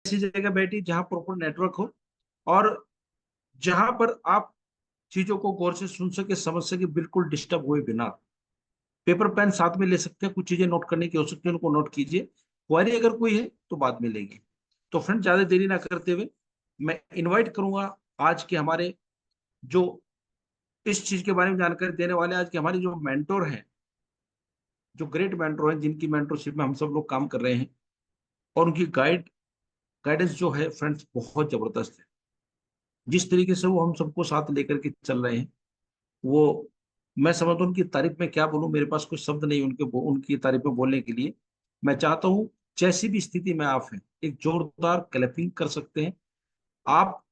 ऐसी जगह बैठिए जहां प्रॉपर नेटवर्क हो और जहां पर आप चीजों को गौर से सुन सके, समझ सके, बिल्कुल डिस्टर्ब हुए बिना। पेपर पेन साथ में ले सकते हैं, कुछ चीजें नोट करने की हो सकती है उनको नोट कीजिए। क्वेरी अगर कोई है तो बाद में लेंगे। तो फ्रेंड, ज्यादा देरी ना करते हुए मैं इनवाइट करूंगा आज के हमारे जो इस चीज के बारे में जानकारी देने वाले, आज के हमारे जो मेंटोर हैं, जो ग्रेट मेंटोर हैं, जिनकी मेंटरशिप में हम सब लोग काम कर रहे हैं। और उनकी गाइडेंस जो है फ्रेंड्स बहुत जबरदस्त है। जिस तरीके से वो हम सबको साथ लेकर के चल रहे हैं, वो मैं समझता हूँ उनकी तारीफ में क्या बोलूं, मेरे पास कुछ शब्द नहीं उनकी तारीफ में बोलने के लिए। मैं चाहता हूँ जैसी भी स्थिति में आप हैं, एक जोरदार क्लैपिंग कर सकते हैं आप,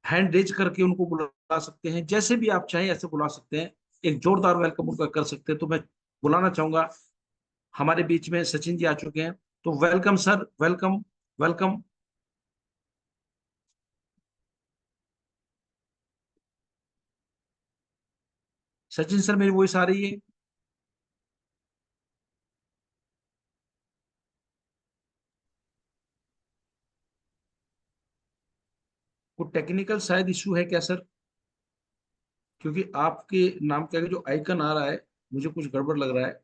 हैंड रेज करके उनको बुला सकते हैं, जैसे भी आप चाहें ऐसे बुला सकते हैं। एक जोरदार वेलकम उनका कर सकते हैं। तो मैं बुलाना चाहूंगा, हमारे बीच में सचिन जी आ चुके हैं। तो welcome sir, welcome, welcome. Sachin sir, मेरी वॉइस आ रही है? वो टेक्निकल शायद इशू है क्या सर? क्योंकि आपके नाम के आगे जो आइकन आ रहा है, मुझे कुछ गड़बड़ लग रहा है।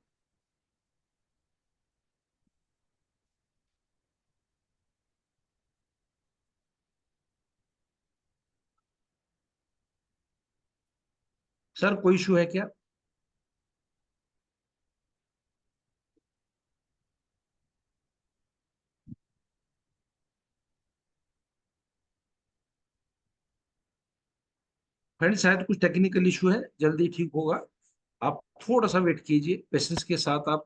सर, कोई इशू है क्या? फ्रेंड, शायद कुछ टेक्निकल इशू है, जल्दी ठीक होगा। आप थोड़ा सा वेट कीजिए, पेशेंस के साथ आप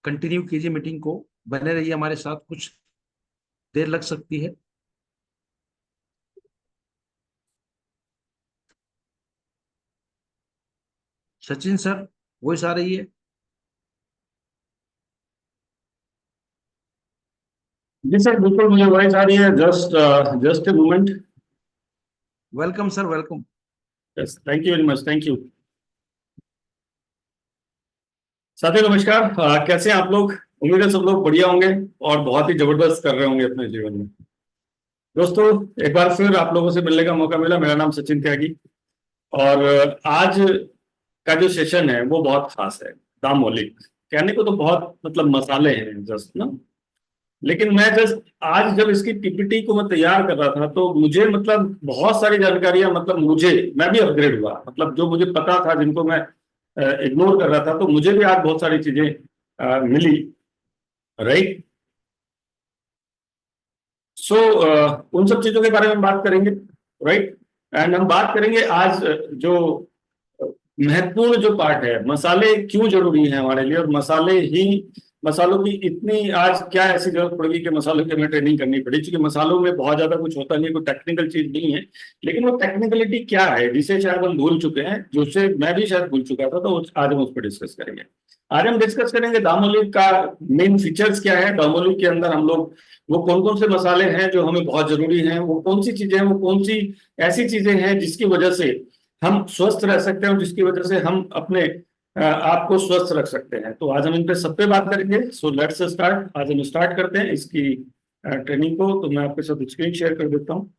कंटिन्यू कीजिए मीटिंग को। बने रहिए हमारे साथ, कुछ देर लग सकती है। सचिन सर, वॉइस आ रही है? जी सर, बिल्कुल मुझे वॉइस आ रही है। Just just a moment. Welcome sir, welcome. Yes, thank you very much, thank you. साथियों नमस्कार। कैसे हैं आप लोग? उम्मीद है सब लोग बढ़िया होंगे और बहुत ही जबरदस्त कर रहे होंगे अपने जीवन में। दोस्तों, एक बार फिर आप लोगों से मिलने का मौका मिला। मेरा नाम सचिन त्यागी और आज का जो सेशन है वो बहुत खास है। दामोलिक कहने को तो बहुत मतलब मसाले हैं जस्ट ना। लेकिन मैं जस्ट आज जब इसकी पीपीटी को मैं तैयार कर रहा था तो मुझे मतलब बहुत सारी जानकारियां, मतलब मुझे, मैं भी अपग्रेड हुआ। मतलब जो मुझे पता था, जिनको मैं इग्नोर कर रहा था, तो मुझे भी आज बहुत सारी चीजें मिली। राइट। सो उन सब चीजों के बारे में बात करेंगे। राइट। एंड हम बात करेंगे आज जो महत्वपूर्ण जो पार्ट है, मसाले क्यों जरूरी है हमारे लिए, और मसाले ही, मसालों की इतनी आज क्या ऐसी जरूरत पड़ेगी कि मसालों की हमें ट्रेनिंग करनी पड़ी। क्योंकि मसालों में बहुत ज्यादा कुछ होता नहीं, कोई टेक्निकल चीज नहीं है। लेकिन वो टेक्निकलिटी क्या है जिसे शायद हम भूल चुके हैं, जिससे मैं भी शायद भूल चुका था। तो आज हम उस पर डिस्कस करेंगे। आज हम डिस्कस करेंगे दामोलिक का मेन फीचर्स क्या है, दामोलिक के अंदर हम लोग वो कौन कौन से मसाले हैं जो हमें बहुत जरूरी हैं, वो कौन सी चीजें हैं, वो कौन सी ऐसी चीजें हैं जिसकी वजह से हम स्वस्थ रह सकते हैं और जिसकी वजह से हम अपने आप को स्वस्थ रख सकते हैं। तो आज हम इन पे सब पे बात करेंगे। So let's start. आज हम स्टार्ट करते हैं इसकी ट्रेनिंग को। तो मैं आपके साथ स्क्रीन शेयर कर देता हूँ।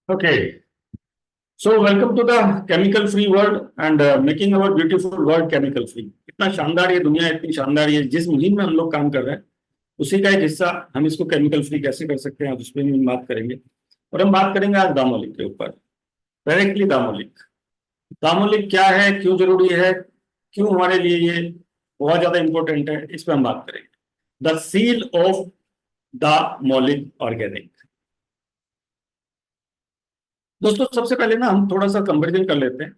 Okay. So welcome to the chemical free world and making our beautiful world chemical free. इतना शानदार ये दुनिया है, इतनी शानदार ये जिस मुहिम में हम लोग काम कर रहे हैं, उसी का एक हिस्सा हम इसको केमिकल फ्री कैसे कर सकते हैं, उस पर भी हम बात करेंगे। और हम बात करेंगे आज दामोलिक के ऊपर, डायरेक्टली दामोलिक। दामोलिक क्या है, क्यों जरूरी है, क्यों हमारे लिए ये बहुत ज्यादा इंपॉर्टेंट है, इस पर हम बात करेंगे। द सील ऑफ द मौलिक ऑर्गेनिक। दोस्तों, सबसे पहले ना हम थोड़ा सा कंपेरिजन कर लेते हैं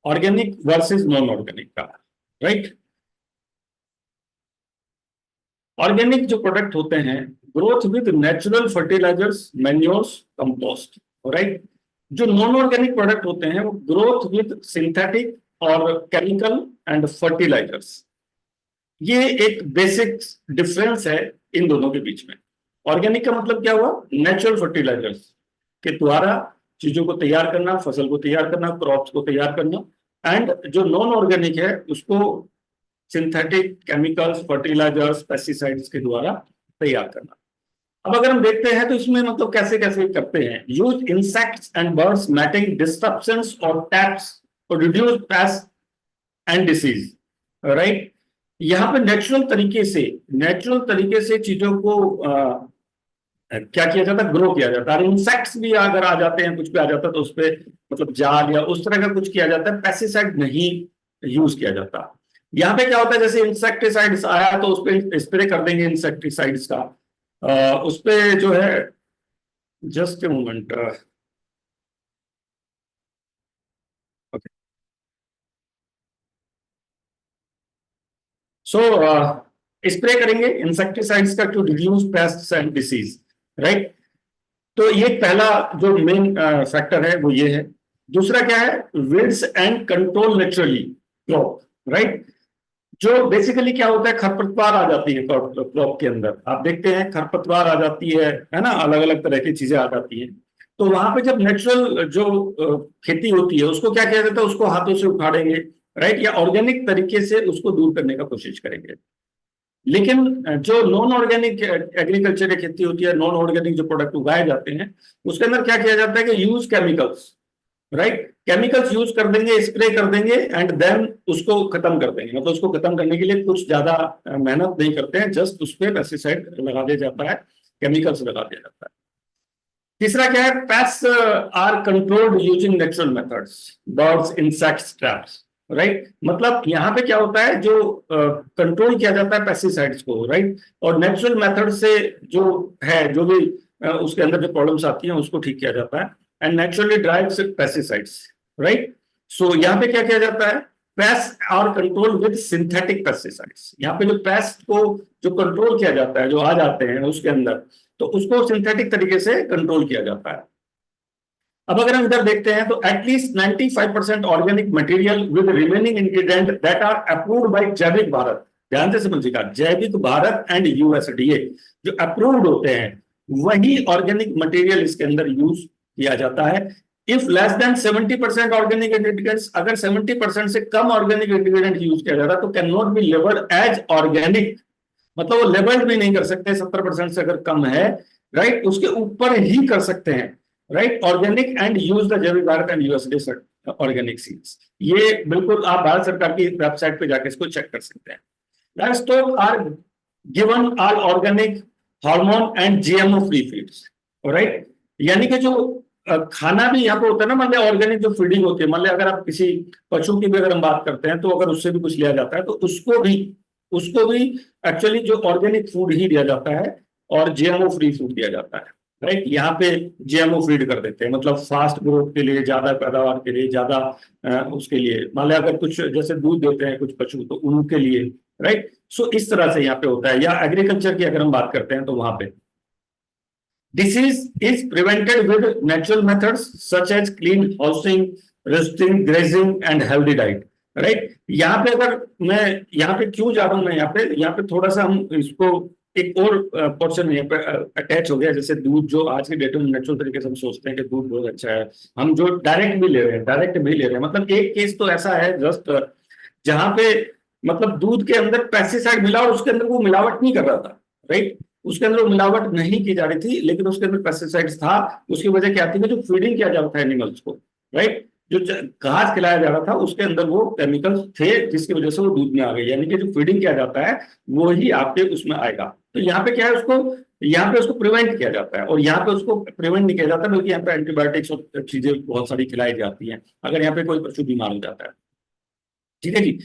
ऑर्गेनिक वर्सेस नॉन ऑर्गेनिक का। राइट। ऑर्गेनिक जो प्रोडक्ट होते हैं, growth with natural fertilisers, manures, compost. Right. जो नॉन ऑर्गेनिक प्रोडक्ट होते हैं वो ग्रोथ विद सिंथेटिक और केमिकल एंड फर्टिलाइजर्स। ये एक बेसिक डिफरेंस है इन दोनों के बीच में। ऑर्गेनिक का मतलब क्या हुआ? नेचुरल फर्टिलाइजर्स के द्वारा चीजों को तैयार करना, फसल को तैयार करना, क्रॉप्स को तैयार करना। एंड जो नॉन ऑर्गेनिक है उसको सिंथेटिक केमिकल्स, फर्टिलाइजर्स, पेस्टिसाइड्स के द्वारा तैयार करना। अब अगर हम देखते हैं तो इसमें मतलब कैसे कैसे करते हैं। Use insects and birds, mating, disruptions और टैप्स और reduce pest and disease, right. यहाँ पे नेचुरल तरीके से चीजों को क्या किया जाता है? ग्रो किया जाता है। इंसेक्ट्स भी अगर आ जाते हैं, कुछ भी आ जाता है तो उस पर मतलब जाल या उस तरह का कुछ किया जाता है, पेस्टिसाइड नहीं यूज किया जाता। यहाँ पे क्या होता है, जैसे इंसेक्टिसाइड्स आया तो उस पर स्प्रे कर देंगे इंसेक्टिसाइड्स का। उस पे जो है, just a moment, okay. So spray करेंगे इंसेक्टिसाइड्स का to reduce pests and disease, right. तो ये पहला जो मेन फैक्टर है वो ये है। दूसरा क्या है? Weeds and control naturally crop, right. जो बेसिकली क्या होता है, खरपतवार आ जाती है क्रॉप के अंदर। आप देखते हैं खरपतवार आ जाती है ना, अलग अलग तरह की चीजें आ जाती हैं। तो वहां पे जब नेचुरल जो खेती होती है उसको क्या किया जाता है? उसको हाथों से उखाड़ेंगे, राइट, या ऑर्गेनिक तरीके से उसको दूर करने का कोशिश करेंगे। लेकिन जो नॉन ऑर्गेनिक एग्रीकल्चर की खेती होती है, नॉन ऑर्गेनिक जो प्रोडक्ट उगाए जाते हैं, उसके अंदर क्या किया जाता है कि use chemicals, right. Chemicals use कर देंगे, स्प्रे कर देंगे एंड देन उसको खत्म कर देंगे। मतलब उसको खत्म करने के लिए कुछ ज्यादा मेहनत नहीं करते हैं, जस्ट उस पर पेस्टिसाइड लगा दिया जाता है, केमिकल्स लगा दिया जाता है। तीसरा क्या है? Pests are controlled using natural methods, birds, insects, traps, right. मतलब यहाँ पे क्या होता है, जो कंट्रोल किया जाता है पेस्टिसाइड्स को, राइट, और नेचुरल मेथड से जो है, जो भी उसके अंदर जो प्रॉब्लम्स आती हैं उसको ठीक किया जाता है। And naturally drives pesticides, right. So यहाँ पे क्या किया जाता है? Pest are control with synthetic pesticides. यहाँ पे जो पेस्ट को जो कंट्रोल किया जाता है, जो आ जाते हैं उसके अंदर, तो उसको सिंथेटिक तरीके से कंट्रोल किया जाता है। अब अगर हम इधर देखते हैं तो at least 95% organic material with remaining ingredient that are approved by Jaivik Bharat. ध्यान से समझिएगा, जैविक भारत एंड यूएसडीए जो अप्रूव्ड होते हैं वही ऑर्गेनिक मटेरियल इसके अंदर यूज किया जाता है। If less than 70% organic ingredients, अगर 70% से कम ऑर्गेनिक इंग्रेडिएंट यूज किया जाता है तो can not be labelled as organic. मतलब वो लेबल्ड भी नहीं कर सकते। 70% से अगर कम है, राइट, उसके ऊपर ही कर सकते हैं, right, organic and use the जैविक Bharat and USD organic seeds. ये बिल्कुल आप भारत सरकार की वेबसाइट पे जाके इसको चेक कर सकते हैं। Livestock are given all organic, hormone and GMO free feeds, right. यानी कि जो खाना भी यहाँ पे होता है ना, मान लिया ऑर्गेनिक जो फीडिंग होती है, मान लिया अगर आप किसी पशु की भी अगर हम बात करते हैं तो अगर उससे भी कुछ लिया जाता है तो उसको भी एक्चुअली जो ऑर्गेनिक फूड ही दिया जाता है और जीएमओ फ्री फूड दिया जाता है, राइट। यहाँ पे जीएमओ फीड कर देते हैं, मतलब फास्ट ग्रोथ के लिए, ज्यादा पैदावार के लिए, ज्यादा उसके लिए। मान लिया अगर कुछ जैसे दूध देते हैं कुछ पशु तो उनके लिए, राइट। सो इस तरह से यहाँ पे होता है। या एग्रीकल्चर की अगर हम बात करते हैं तो वहां पे disease is prevented with natural methods such as clean housing, resting, grazing and healthy diet, right. यहाँ पे अगर मैं यहाँ पे क्यों जा रहा हूँ, मैं यहाँ पे थोड़ा सा हम इसको एक और पोर्शन यहाँ पे अटैच हो गया। जैसे दूध जो आज के डेट में नेचुरल तरीके से हम सोचते हैं कि दूध बहुत अच्छा है, हम जो डायरेक्ट भी ले रहे हैं। मतलब एक केस तो ऐसा है जस्ट जहां पे मतलब दूध के अंदर पेस्टिसाइड मिला और उसके अंदर वो मिलावट नहीं कर रहा था, राइट। उसके अंदर वो मिलावट नहीं की जा रही थी लेकिन उसके अंदर पेस्टिसाइड्स था। उसकी वजह क्या थी कि जो फीडिंग किया जा रहा था एनिमल्स को, राइट, जो घास खिलाया जा रहा था उसके अंदर वो केमिकल्स थे जिसकी वजह से वो दूध में आ गई। यानी कि जो फीडिंग किया जाता है वो ही आपके उसमें आएगा। तो यहाँ पे क्या है, यहाँ पे उसको प्रिवेंट किया जाता है और यहाँ पे उसको प्रिवेंट नहीं किया जाता बल्कि यहाँ पे एंटीबायोटिक्स और चीजें बहुत सारी खिलाई जाती हैं अगर यहाँ पे कोई पशु बीमार हो जाता है। ठीक है जी।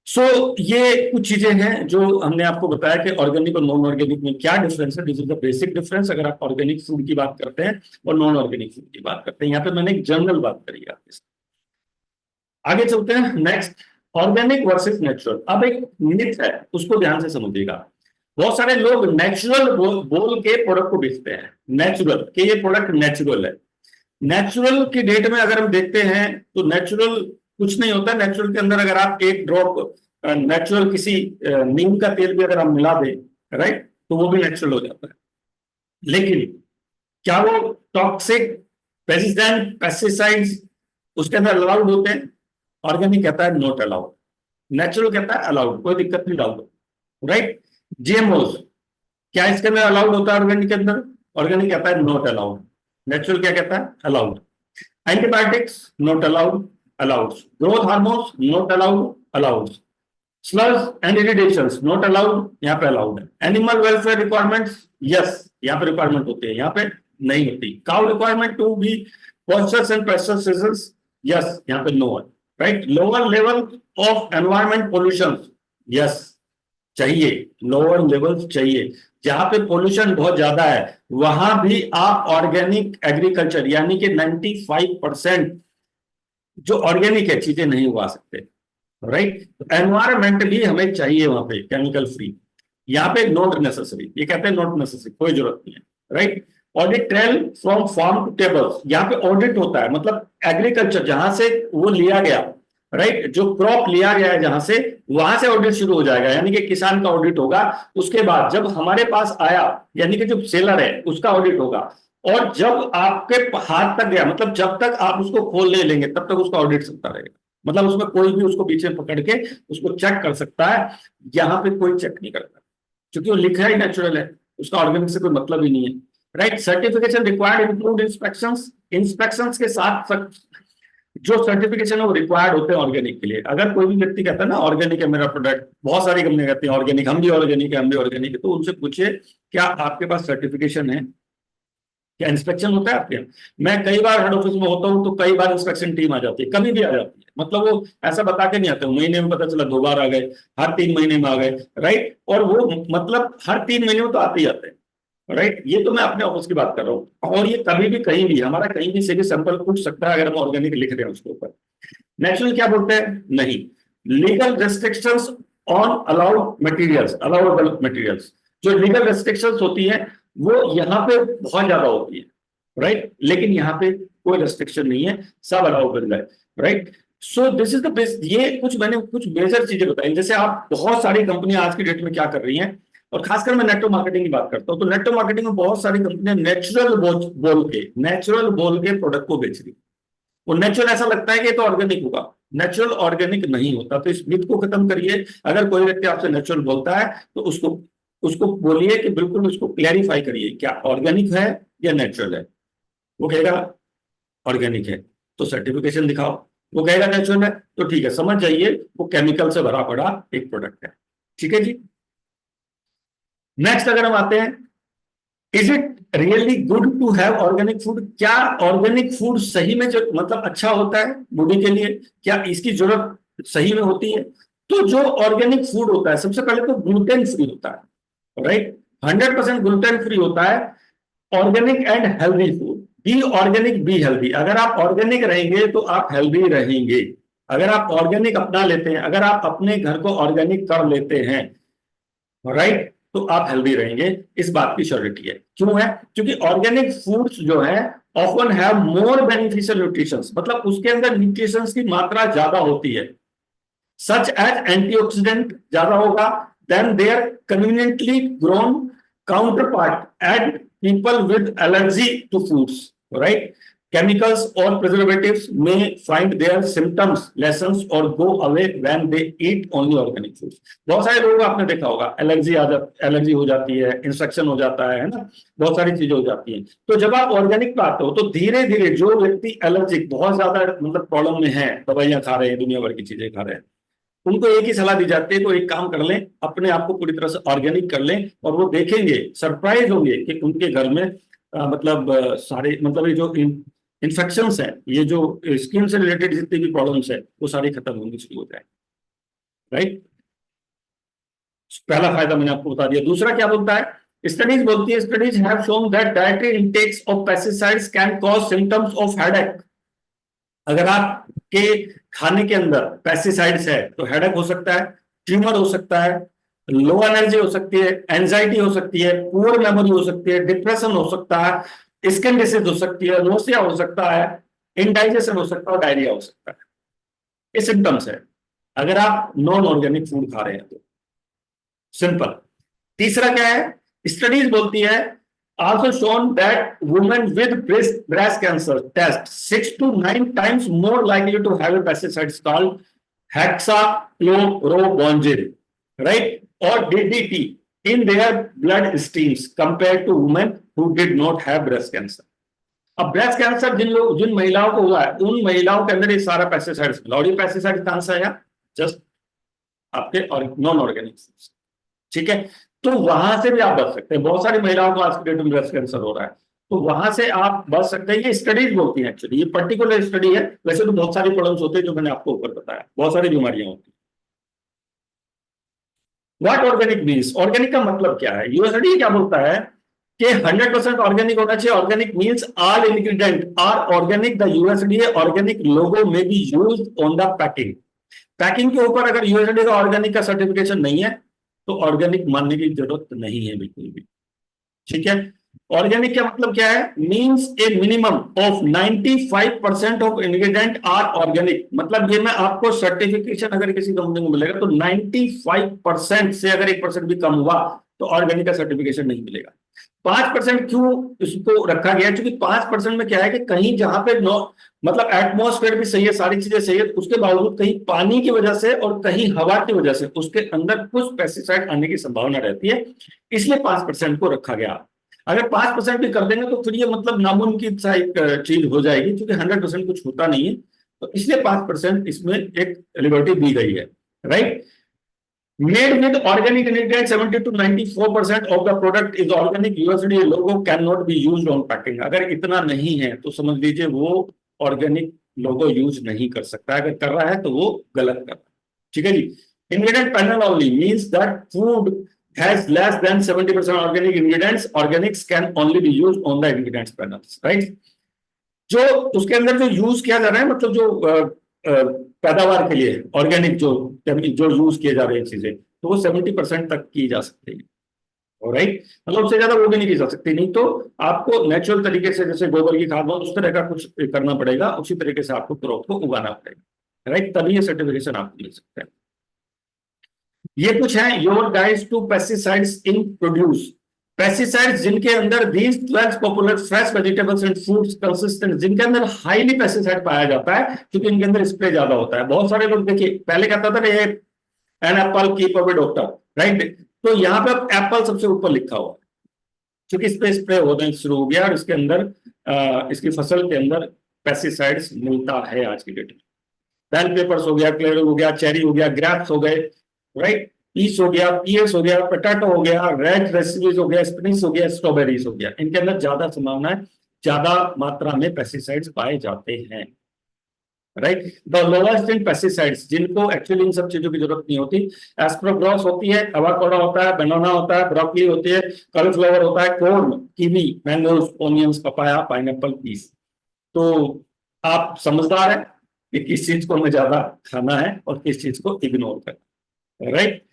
सो ये कुछ चीजें हैं जो हमने आपको बताया कि ऑर्गेनिक और नॉन ऑर्गेनिक में क्या डिफरेंस है। This is the basic difference अगर आप ऑर्गेनिक फूड की बात करते हैं और नॉन ऑर्गेनिक फूड की बात करते हैं। यहाँ पे मैंने एक जनरल बात करी है आपके साथ। आगे चलते हैं नेक्स्ट, ऑर्गेनिक वर्सेस नेचुरल। अब एक मिथ है उसको ध्यान से समझिएगा। बहुत सारे लोग नेचुरल बोल के प्रोडक्ट को बेचते हैं, नेचुरल कि ये प्रोडक्ट नेचुरल है। नेचुरल की डेट में अगर हम देखते हैं तो नेचुरल कुछ नहीं होता। नेचुरल के अंदर अगर आप एक ड्रॉप नेचुरल किसी नीम का तेल भी अगर आप मिला दें, राइट, तो वो भी नेचुरल हो जाता है। लेकिन क्या वो टॉक्सिक पेस्टिसाइड पेस्टिसाइड्स उसके अंदर अलाउड होते हैं? ऑर्गेनिक कहता है नॉट अलाउड, नेचुरल कहता है अलाउड, कोई दिक्कत नहीं अलाउड, राइट। जीएमओस क्या इसके अंदर अलाउड होता है? ऑर्गेनिक के अंदर ऑर्गेनिक कहता है नॉट अलाउड, नेचुरल क्या कहता है? Allowed. Antibiotics not allowed, allowed. Growth hormones not allowed, allowed. Slurs and irritations not allowed, यहाँ पे अलाउड है। एनिमल वेलफेयर रिक्वायरमेंट्स, यस, यहाँ पे रिक्वायरमेंट होती है, यहाँ पे नहीं होती। Cow requirement to be pastures and pesticides, yes, यहाँ पे नो है, right. Lower level of environment pollution, yes, चाहिए, लोअर लेवल चाहिए। जहां पे पोल्यूशन बहुत ज्यादा है वहां भी आप ऑर्गेनिक एग्रीकल्चर यानी कि 95% जो ऑर्गेनिक है चीजें नहीं उगा सकते, राइट। एनवायरमेंट भी हमें चाहिए वहां पे केमिकल फ्री, यहाँ पे नॉट नेसेसरी, ये कहते हैं नॉट नेसेसरी, कोई जरूरत नहीं है, right. Audit trail from farm to tables, यहाँ पे ऑडिट होता है, मतलब एग्रीकल्चर जहां से वो लिया गया, राइट, जो क्रॉप लिया गया है जहां से, वहां से ऑडिट शुरू हो जाएगा, यानी कि किसान का ऑडिट होगा। उसके बाद जब हमारे पास आया यानी कि जो सेलर है उसका ऑडिट होगा, और जब आपके हाथ तक गया, मतलब जब तक आप उसको खोल ले लेंगे तब तक उसका ऑडिट चलता रहेगा। मतलब उसमें कोई भी उसको पीछे पकड़ के उसको चेक कर सकता है, यहाँ पे कोई चेक नहीं करता क्योंकि वो लिखा ही नेचुरल है, उसका ऑर्गेनिक से कोई मतलब ही नहीं है, right. Certification required include inspections, inspections के साथ जो सर्टिफिकेशन है वो रिक्वायर्ड होते हैं ऑर्गेनिक के लिए। अगर कोई भी व्यक्ति कहता है ना ऑर्गेनिक है मेरा प्रोडक्ट, बहुत सारी कंपनियां कहती हैं ऑर्गेनिक, हम भी ऑर्गेनिक है, हम भी ऑर्गेनिक है, तो उनसे पूछिए क्या आपके पास सर्टिफिकेशन है, क्या इंस्पेक्शन होता है आपके यहाँ? मैं कई बार हेड ऑफिस में होता हूँ तो कई बार इंस्पेक्शन टीम आ जाती है, कभी भी आ जाती है, मतलब वो ऐसा बता के नहीं आते, महीने में पता चला 2 बार आ गए, हर 3 महीने में आ गए, राइट। और वो मतलब हर 3 महीने में तो आते ही आते हैं, राइट। ये तो मैं अपने ऑफिस की बात कर रहा हूँ, और ये कभी भी कहीं भी हमारा कहीं भी से भी सैंपल पूछ सकता है अगर हम ऑर्गेनिक लिख रहे हैं उसके ऊपर। नेचुरल क्या बोलते हैं? नहीं। Legal restrictions on allowed materials, allowable materials, जो लीगल रेस्ट्रिक्शंस होती है वो यहाँ पे बहुत ज्यादा होती है, राइट। लेकिन यहाँ पे कोई रेस्ट्रिक्शन नहीं है, सब अलाउडेबल है, right. So this is the best. ये कुछ मैंने कुछ मेजर चीजें बताई, जैसे आप बहुत सारी कंपनियां आज की डेट में क्या कर रही हैं, और खासकर मैं नेटवर्क मार्केटिंग की बात करता हूं, तो नेटवर्क मार्केटिंग में बहुत सारी कंपनियां नेचुरल नेचुरल बोल के प्रोडक्ट को बेच रही। वो नेचुरल ऐसा लगता है कि तो ऑर्गेनिक होगा, नेचुरल ऑर्गेनिक नहीं होता। तो इस मिथ को खत्म करिए। अगर कोई व्यक्ति आपसे नेचुरल बोलता है तो उसको उसको बोलिए कि बिल्कुल उसको क्लैरिफाई करिए क्या ऑर्गेनिक है या नेचुरल है। वो कहेगा ऑर्गेनिक है तो सर्टिफिकेशन दिखाओ, वो कहेगा नेचुरल है तो ठीक है, समझ जाइए वो केमिकल से भरा पड़ा एक प्रोडक्ट है, ठीक है जी। नेक्स्ट अगर हम आते हैं, is it really good to have organic food? क्या ऑर्गेनिक फूड सही में जो मतलब अच्छा होता है बॉडी के लिए? क्या इसकी जरूरत सही में होती है? तो जो ऑर्गेनिक फूड होता है सबसे पहले तो ग्लूटेन फ्री होता है, राइट। 100% ग्लूटेन फ्री होता है। Organic and healthy food, B organic be healthy. अगर आप ऑर्गेनिक रहेंगे तो आप हेल्दी रहेंगे। अगर आप ऑर्गेनिक अपना लेते हैं, अगर आप अपने घर को ऑर्गेनिक कर लेते हैं, राइट, तो आप हेल्दी रहेंगे, इस बात की श्योरिटी है। क्यों है? क्योंकि ऑर्गेनिक फूड्स जो है often have more beneficial nutritions, मतलब उसके अंदर न्यूट्रिशंस की मात्रा ज्यादा होती है, सच एज एंटीऑक्सीडेंट ज्यादा होगा than their conveniently grown counterpart and people with allergy to foods, right. Chemicals or preservatives may find their symptoms lessens or go away when they eat only organic foods. बहुत सारे लोगों को आपने देखा होगा allergy हो जाती है, इंफेक्शन हो जाता है ना, बहुत सारी चीजें हो जाती हैं। तो जब आप ऑर्गेनिक पे आते हो तो धीरे धीरे जो व्यक्ति एलर्जिक बहुत ज्यादा मतलब प्रॉब्लम में है, दवाइयां खा रहे हैं, दुनिया भर की चीजें खा रहे हैं, उनको एक ही सलाह दी जाती है, तो एक काम कर लें, अपने आप को पूरी तरह से ऑर्गेनिक कर लें, और वो देखेंगे, सरप्राइज होंगे कि उनके घर में सारे मतलब ये जो इन्फेक्शंस है, ये जो स्किन से रिलेटेड जितनी भी प्रॉब्लम्स है वो सारी खत्म होंगी, शुरू हो जाए, राइट। पहला फायदा मैंने आपको बता दिया। दूसरा क्या बोलता है? स्टडीज बोलती है, studies have shown that dietary intakes of pesticides can cause symptoms of headache. अगर आपके खाने के अंदर पेस्टिसाइड्स है तो हेडेक हो सकता है, ट्यूमर हो सकता है, लो एनर्जी हो सकती है, एंजाइटी हो सकती है, पुअर मेमोरी हो सकती है, डिप्रेशन हो सकता है, स्किन डिसीज हो सकती है, नोसिया हो सकता है, इनडाइजेशन हो सकता है, डायरिया हो सकता है। ये सिम्टम्स है अगर आप नॉन ऑर्गेनिक फूड खा रहे हैं तो। सिंपल। तीसरा क्या है, स्टडीज बोलती है also shown that women with breast cancer test 6 to 9 times more likely to have a pesticide called hexachlorobenzoate, right, or DDT in their blood streams compared to women who did not have breast cancer. अब breast cancer जिन महिलाओं को हुआ है उन महिलाओं के अंदर ये सारा पेस्टिसाइड्स मिला, और ये पेस्टिसाइड कहां से आया, जस्ट आपके नॉन ऑर्गेनिक। ठीक है, तो वहां से भी आप बच सकते हैं। बहुत सारी महिलाओं को आज के डेट में ब्रेस्ट कैंसर हो रहा है, तो वहां से आप बच सकते हैं। ये स्टडीज बोलती हैं, एक्चुअली ये पर्टिकुलर स्टडी है, वैसे तो बहुत सारी प्रॉब्लम्स होते हैं जो मैंने आपको ऊपर बताया, बहुत सारी बीमारियां होती हैं। व्हाट ऑर्गेनिक मीन्स, ऑर्गेनिक का मतलब क्या है, यूएसडी क्या बोलता है कि 100% ऑर्गेनिक होना चाहिए। Organic means all ingredient are organic, the USD organic logo में be used on the packing. Packing के ऊपर अगर यूएसडी का ऑर्गेनिक का सर्टिफिकेशन नहीं है तो ऑर्गेनिक मानने की जरूरत नहीं है बिल्कुल भी। ठीक है, ऑर्गेनिक का मतलब क्या है, means a minimum of 95% of ingredient are organic. मतलब ये मैं आपको सर्टिफिकेशन अगर किसी कंपनी को मिलेगा तो 95% से अगर 1% भी कम हुआ तो ऑर्गेनिक का सर्टिफिकेशन नहीं मिलेगा। 5% क्यों इसको रखा गया, क्योंकि 5% में क्या है कि कहीं जहां पे मतलब एटमॉस्फेयर भी सही है, सारी चीजें सही है, उसके बावजूद कहीं पानी की वजह से और कहीं हवा की वजह से उसके अंदर कुछ पेस्टिसाइड आने की संभावना रहती है, इसलिए 5% को रखा गया। अगर 5% भी कर देंगे तो फिर ये मतलब नामुमकिन सा एक चीज हो जाएगी, क्योंकि 100% कुछ होता नहीं है, तो इसलिए 5% इसमें एक लिबर्टी दी गई है, right. Made with organic ingredients, 70 to 94% of the product is organic. USDA logo cannot be used on packing. अगर इतना नहीं है तो समझ लीजिए वो ऑर्गेनिक लोगो यूज नहीं कर सकता, अगर कर रहा है तो वो गलत कर रहा है। ठीक है जी। Ingredient panel only means that food has less than 70% organic ingredients. Organics can only be used on the ingredients panels, right? जो उसके अंदर जो यूज किया जा रहा है, मतलब जो पैदावार के लिए ऑर्गेनिक जो यूज किए जा रहे हैं चीजें, तो वो 70% तक की जा सकती है, राइट। मतलब उससे ज्यादा वो भी नहीं की जा सकती, नहीं तो आपको नेचुरल तरीके से जैसे गोबर की खाद उस तरह का कुछ करना पड़ेगा, उसी तरीके से आपको क्रॉप को उगाना पड़ेगा, राइट, तभी ये सर्टिफिकेशन आपको मिल सकता है। ये कुछ है your guides to pesticides in produce. Pesticides जिनके अंदर these 12 popular fresh vegetables and fruits consistent, जिनके अंदर हाईली पेस्टिसाइड पाया जाता है क्योंकि इनके अंदर स्प्रे ज्यादा होता है। बहुत सारे लोग देखिए पहले कहता था ये an apple keep away doctor, right, तो यहाँ पे एप्पल सबसे ऊपर लिखा हुआ है क्योंकि इस पे स्प्रे होना शुरू हो गया और इसके अंदर इसकी फसल के अंदर पेस्टिसाइड्स मिलता है आज की डेट में। बेल पेपर्स हो गया, क्लेरो हो गया, चेरी हो गया, ग्रेप्स हो गए, राइट, पीस हो गया, पीएस हो गया, पोटैटो हो गया, रेड रेसिपीज हो गया, स्पिनिच हो गया, स्ट्रॉबेरीज हो गया, इनके अंदर ज्यादा संभावना है, ज्यादा मात्रा में पेस्टिसाइड्स पाए जाते हैं, right. The lowest in pesticides, जिनको एक्चुअली इन सब चीजों की जरूरत नहीं होती, एस्परग्लॉस होती है, एवोकाडो होता है, बनाना होता है, ब्रोकली होती है, कॉलीफ्लावर होता है, corn, kiwi, mangoes, onions, papaya, pineapple, peas. तो आप समझदार हैं कि किस चीज को हमें ज्यादा खाना है और किस चीज को इग्नोर करना है, राइट।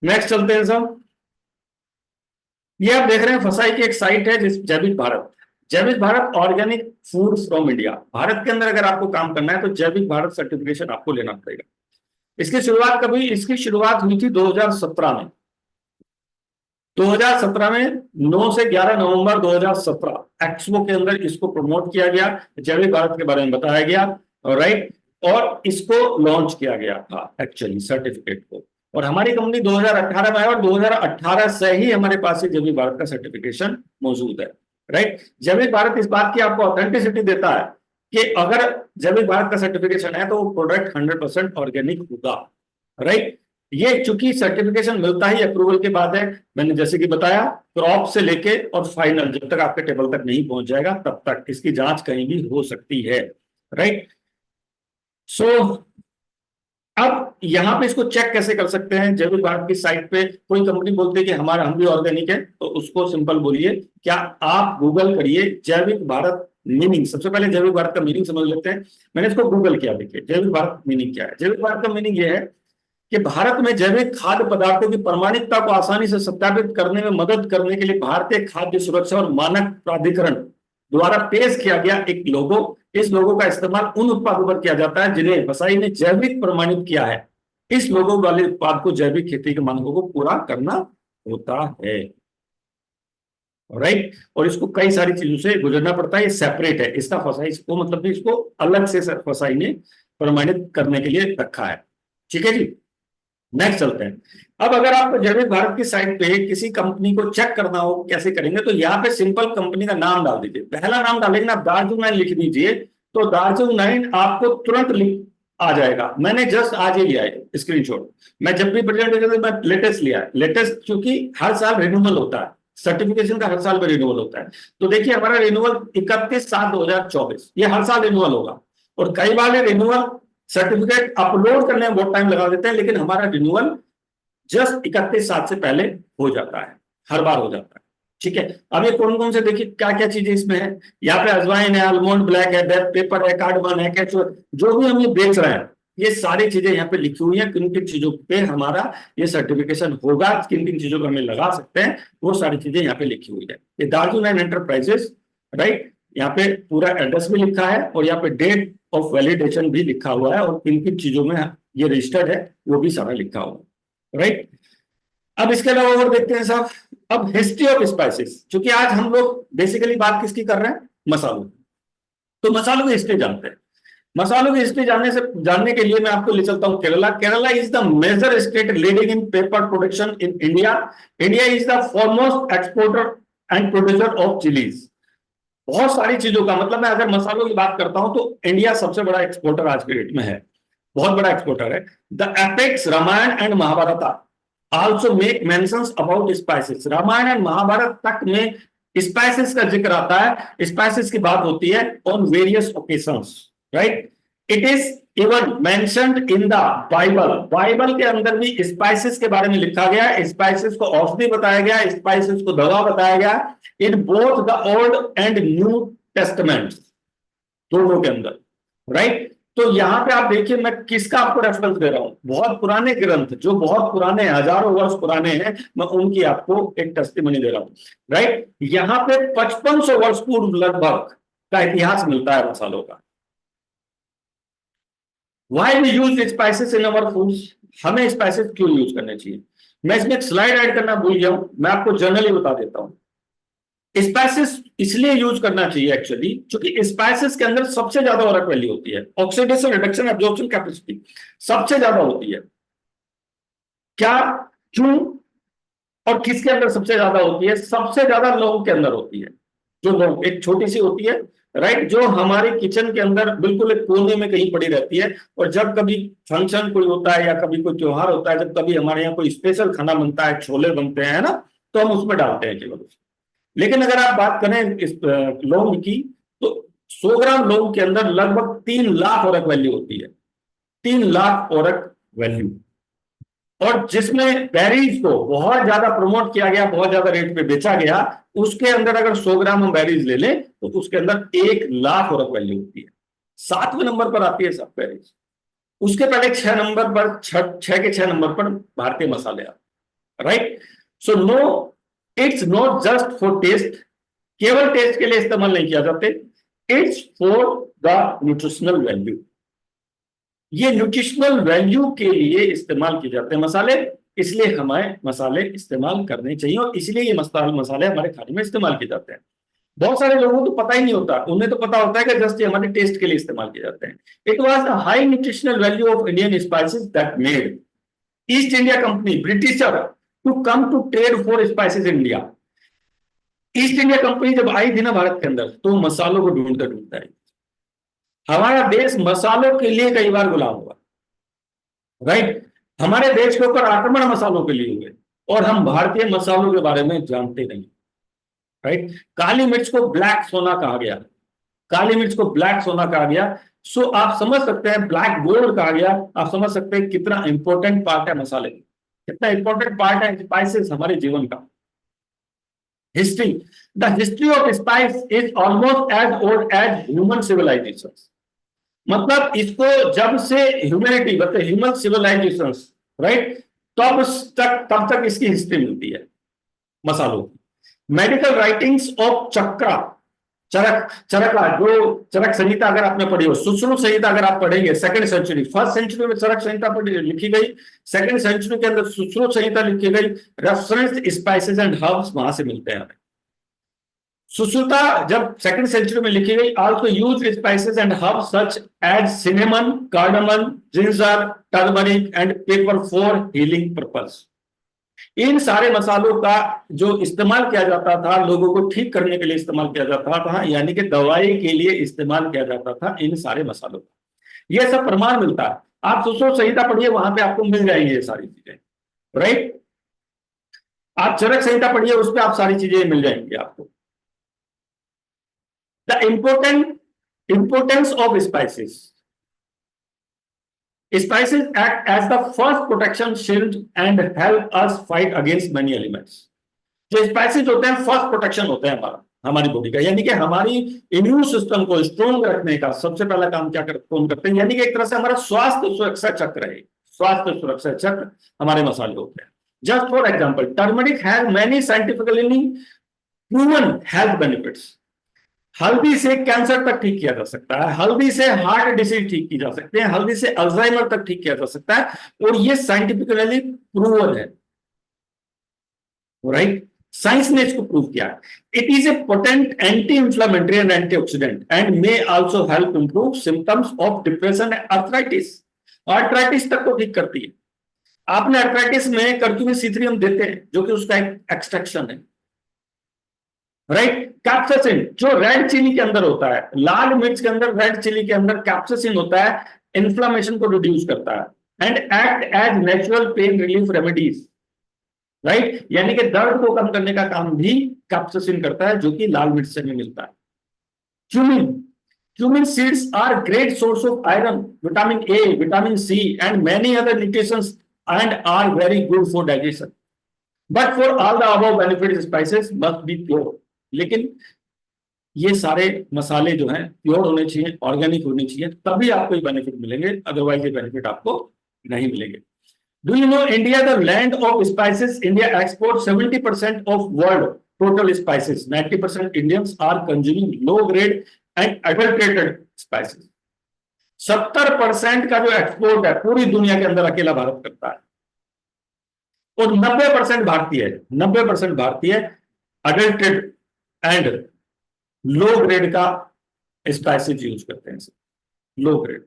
नेक्स्ट चलते हैं सब। ये आप देख रहे हैं फसाई की एक साइट है जिस जैविक भारत, जैविक Bharat organic food from India. Bharat के अंदर अगर आपको काम करना है तो जैविक भारत सर्टिफिकेशन आपको लेना पड़ेगा। इसकी शुरुआत हुई थी 2017 में। 2017 में 9 से 11 नवंबर 2017 एक्सपो के अंदर इसको प्रमोट किया गया, जैविक भारत के बारे में बताया गया, राइट, और इसको लॉन्च किया गया था एक्चुअली सर्टिफिकेट को। और हमारी कंपनी 2018 में आई और 2018 से ही हमारे पास जैविक भारत का सर्टिफिकेशन मौजूद है, राइट। जैविक भारत इस बात की आपको ऑथेंटिसिटी देता है कि अगर जैविक भारत का सर्टिफिकेशन है तो वो प्रोडक्ट 100% ऑर्गेनिक होगा, राइट। ये चूंकि सर्टिफिकेशन मिलता ही अप्रूवल के बाद है, मैंने जैसे कि बताया क्रॉप से लेके और फाइनल जब तक आपके टेबल तक नहीं पहुंच जाएगा तब तक इसकी जांच कहीं भी हो सकती है, राइट। सो अब यहां पे इसको चेक कैसे कर सकते हैं, जैविक भारत की साइट पे कोई कंपनी बोलती है कि हम भी ऑर्गेनिक है, तो उसको सिंपल बोलिए, क्या आप गूगल करिए जैविक भारत मीनिंग। सबसे पहले जैविक भारत का मीनिंग समझ लेते हैं। मैंने इसको गूगल किया, देखिए जैविक भारत मीनिंग क्या है। जैविक भारत का मीनिंग ये है कि भारत में जैविक खाद्य पदार्थों की प्रमाणिकता को आसानी से सत्यापित करने में मदद करने के लिए भारतीय खाद्य सुरक्षा और मानक प्राधिकरण द्वारा पेश किया गया एक लोगो। इस लोगो का इस्तेमाल उन उत्पादों पर किया जाता है जिन्हें FSSAI ने जैविक प्रमाणित किया है। इस लोगो वाले उत्पाद को जैविक खेती के मानकों को पूरा करना होता है, राइट। और इसको कई सारी चीजों से गुजरना पड़ता है, ये सेपरेट है, इसका FSSAI को मतलब इसको अलग से FSSAI ने प्रमाणित करने के लिए रखा है, ठीक है जी। नेक्स्ट चलते हैं। अब अगर आप जैविक भारत की साइट पे किसी कंपनी को चेक करना हो कैसे करेंगे, तो यहाँ पे सिंपल कंपनी का नाम डाल दीजिए। पहला नाम डालेंगे ना, दार्जिलिंग 9 लिख दीजिए, तो दार्जिलिंग 9 आपको तुरंत लिख आ जाएगा। मैंने जस्ट आज ही लिया है स्क्रीनशॉट। मैं जब भी प्रेजेंटेशन मैं लेटेस्ट लिया है, लेटेस्ट क्योंकि हर साल रिन्यूअल होता है, सर्टिफिकेशन का हर साल में रिन्यूअल होता है। तो देखिए हमारा रिन्यूअल 31/7/2024, ये हर साल रिन्यूअल होगा। और कई बार ये रिन्यूअल सर्टिफिकेट अपलोड करने में बहुत टाइम लगा देते हैं, लेकिन हमारा रिन्यूअल जस्ट 31/7 से पहले हो जाता है, हर बार हो जाता है, ठीक है। अब ये कौन कौन से देखिए क्या क्या चीजें इसमें है। यहाँ पे अजवाइन है, आलमंड ब्लैक है, बेथ पेपर है, कार्डमन है, केचुअर, जो भी हम ये बेच रहे हैं ये सारी चीजें यहाँ पे लिखी हुई है। किन किन चीजों पे हमारा ये सर्टिफिकेशन होगा, किन किन चीजों पे हमें लगा सकते हैं, वो सारी चीजें यहाँ पे लिखी हुई है। ये दार्जिलिंग एंटरप्राइजेस, राइट, यहाँ पे पूरा एड्रेस भी लिखा है और यहाँ पे डेट ऑफ वैलिडेशन भी लिखा हुआ है और किन किन चीजों में ये रजिस्टर्ड है वो भी सारा लिखा हुआ है, राइट। अब इसके अलावा और देखते हैं साहब, अब हिस्ट्री ऑफ स्पाइसेस, क्योंकि आज हम लोग बेसिकली बात किसकी कर रहे हैं, मसालों। तो मसालों की हिस्ट्री जानते हैं। मसालों की हिस्ट्री जानने के लिए मैं आपको ले चलता हूं Kerala. Kerala is the major state leading in pepper production in India. India is the foremost exporter and producer of chillies. बहुत सारी चीजों का मतलब, मैं अगर मसालों की बात करता हूं तो इंडिया सबसे बड़ा एक्सपोर्टर आज के डेट में है, बहुत बड़ा एक्सपोर्टर है। The epics Ramayana and Mahabharata also make mentions about spices. Ramayana and Mahabharata तक में स्पाइसेस का जिक्र आता है, स्पाइसेस की बात होती है on various occasions, right. It is even mentioned in the Bible. Bible के अंदर भी स्पाइसेस के बारे में लिखा गया है, स्पाइसेस को औषधि बताया गया, स्पाइसेस को दवा बताया गया in both the old and new testament, दोनों के अंदर, राइट। तो यहां पे आप देखिए मैं किसका आपको रेफरेंस दे रहा हूं, बहुत पुराने ग्रंथ जो बहुत पुराने हजारों वर्ष पुराने हैं, मैं उनकी आपको एक टेस्टिमनी दे रहा हूं, राइट। यहां पे 5500 वर्ष पूर्व लगभग का इतिहास मिलता है मसालों का। Why we use spices in our foods? हमें स्पाइसेस क्यों यूज करने चाहिए। मैं इसमें एक स्लाइड ऐड करना भूल गया हूं, मैं आपको जनरली बता देता हूं। स्पाइसेस इसलिए यूज करना चाहिए एक्चुअली क्योंकि स्पाइसेस के अंदर सबसे ज्यादा ऑरक वैल्यू होती है, ऑक्सीडेशन रिडक्शन एब्जॉर्प्शन कैपेसिटी सबसे ज्यादा होती है। क्या, क्यों और किसके अंदर सबसे ज्यादा होती है? सबसे ज्यादा लौंग के अंदर होती है। जो लौंग एक छोटी सी होती है, राइट, जो हमारे किचन के अंदर बिल्कुल एक कोने में कहीं पड़ी रहती है, और जब कभी फंक्शन कोई होता है या कभी कोई त्योहार होता है, जब कभी हमारे यहाँ कोई स्पेशल खाना बनता है, छोले बनते हैं ना, तो हम उसमें डालते हैं केवल। लेकिन अगर आप बात करें इस लौंग की, तो 100 ग्राम लौंग के अंदर लगभग 3 लाख औरक वैल्यू होती है, 3 लाख औरक वैल्यू। और जिसमें बेरीज को बहुत ज्यादा प्रमोट किया गया, बहुत ज्यादा रेट पे बेचा गया, उसके अंदर अगर 100 ग्राम हम बेरीज ले लें तो उसके अंदर 1 लाख औरक वैल्यू होती है। 7वें नंबर पर आती है सब बेरीज। उसके पहले 6 नंबर पर 6 के 6 नंबर पर भारतीय मसाले आते, right. So no, it's not just for taste, केवल टेस्ट के लिए इस्तेमाल नहीं किया जाते, it's for the nutritional value. ये न्यूट्रिशनल वैल्यू के लिए इस्तेमाल किए जाते हैं मसाले, इसलिए हमें मसाले इस्तेमाल करने चाहिए और इसलिए ये मसाले हमारे खाने में इस्तेमाल किए जाते हैं। बहुत सारे लोगों को पता ही नहीं होता, उन्हें तो पता होता है कि जस्ट ये हमारे टेस्ट के लिए इस्तेमाल किए जाते हैं। It was the high nutritional value of Indian spices that made East India Company britisher to come to trade for spices in India. East India Company जब आई थी ना भारत के अंदर, तो मसालों को ढूंढते ढूंढते आई। हमारा देश मसालों के लिए कई बार गुलाम हुआ, राइट। हमारे देश के ऊपर आक्रमण मसालों के लिए हुए और हम भारतीय मसालों के बारे में जानते नहीं, राइट। काली मिर्च को ब्लैक सोना कहा गया, काली मिर्च को ब्लैक सोना कहा गया। सो आप समझ सकते हैं, ब्लैक गोल्ड कहा गया। आप समझ सकते हैं कितना इंपॉर्टेंट पार्ट है मसाले, कितना इंपॉर्टेंट पार्ट है स्पाइसेस हमारे जीवन का। History, the history of spice is almost as old as human civilisation. मतलब इसको जब से ह्यूमैनिटी, मतलब ह्यूमन सिविलाइजेशंस, राइट। तब तक इसकी हिस्ट्री मिलती है मसालों की। मेडिकल राइटिंग्स ऑफ चक्रा, चरका, जो चरक संहिता अगर आपने पढ़ी हो, सुश्रुत संहिता अगर आप पढ़ेंगे सेकंड सेंचुरी, फर्स्ट सेंचुरी में चरक संहिता लिखी गई, सेकंड सेंचुरी के अंदर सुश्रुत संहिता लिखी गई, रेफरेंस स्पाइसेस एंड हर्ब्स वहां से मिलते हैं हमें। सुश्रुता जब सेकंड सेंचुरी में लिखी गई, also use spices and herbs such as cinnamon, cardamom, ginger, turmeric and pepper for healing purpose. इन सारे मसालों का जो इस्तेमाल किया जाता था, लोगों को ठीक करने के लिए इस्तेमाल किया जाता था, यानी कि दवाई के लिए इस्तेमाल किया जाता था इन सारे मसालों का। यह सब प्रमाण मिलता है। आप सुश्रुत संहिता पढ़िए, वहां पे आपको मिल जाएंगे ये सारी चीजें, राइट। आप चरक संहिता पढ़िए, उस पर आप सारी चीजें मिल जाएंगी आपको। The importance of spices. Spices act as the first protection shield and help us fight against many elements. जो स्पाइसेस होते हैं फर्स्ट प्रोटेक्शन होते हैं हमारी बॉडी का, यानी कि हमारी इम्यून सिस्टम को स्ट्रॉन्ग रखने का सबसे पहला काम क्या करते हैं, यानी कि एक तरह से हमारा स्वास्थ्य सुरक्षा चक्र है, स्वास्थ्य सुरक्षा चक्र हमारे मसाले होते हैं। Just for example, turmeric has many scientifically proven health benefits. हल्दी से कैंसर तक ठीक किया जा सकता है, हल्दी से हार्ट डिसीज ठीक की जा सकती है, हल्दी से अल्जाइमर तक ठीक किया जा सकता है, और ये साइंटिफिकली प्रूवन है, राइट। साइंस ने इसको प्रूव किया। It is a potent anti inflammatory and antioxidant and may also help improve symptoms of depression and arthritis. Arthritis तक को ठीक करती है। आपने आर्थराइटिस में कर्क्यूमिन C3 हम देते हैं, जो कि उसका एक एक्सट्रैक्शन है, राइट। कैप्साइसिन जो रेड चिली के अंदर होता है, लाल मिर्च के अंदर, रेड चिली के अंदर कैप्साइसिन होता है, इन्फ्लामेशन को रिड्यूस करता है and act as natural pain relief remedies, right. यानी कि दर्द को कम करने का काम भी कैप्साइसिन करता है, जो कि लाल मिर्च से भी मिलता है। Cumin seeds are great source of iron, vitamin A, vitamin C and many other nutritions and are very good for digestion. But for all the above benefits spices must be pure. लेकिन ये सारे मसाले जो हैं pure होने चाहिए, organic होने चाहिए, तभी आपको ये बेनिफिट मिलेंगे, अदरवाइज ये बेनिफिट आपको नहीं मिलेंगे। Do you know India the land of spices? India export 70% of world total spices. 90% Indians are consuming low grade and adulterated spices. 70% का जो एक्सपोर्ट है पूरी दुनिया के अंदर अकेला भारत करता है, और 90% भारतीय है, 90% भारतीय अडल्ट्रेटेड एंड लो ग्रेड का स्पाइसेस यूज करते हैं, low grade.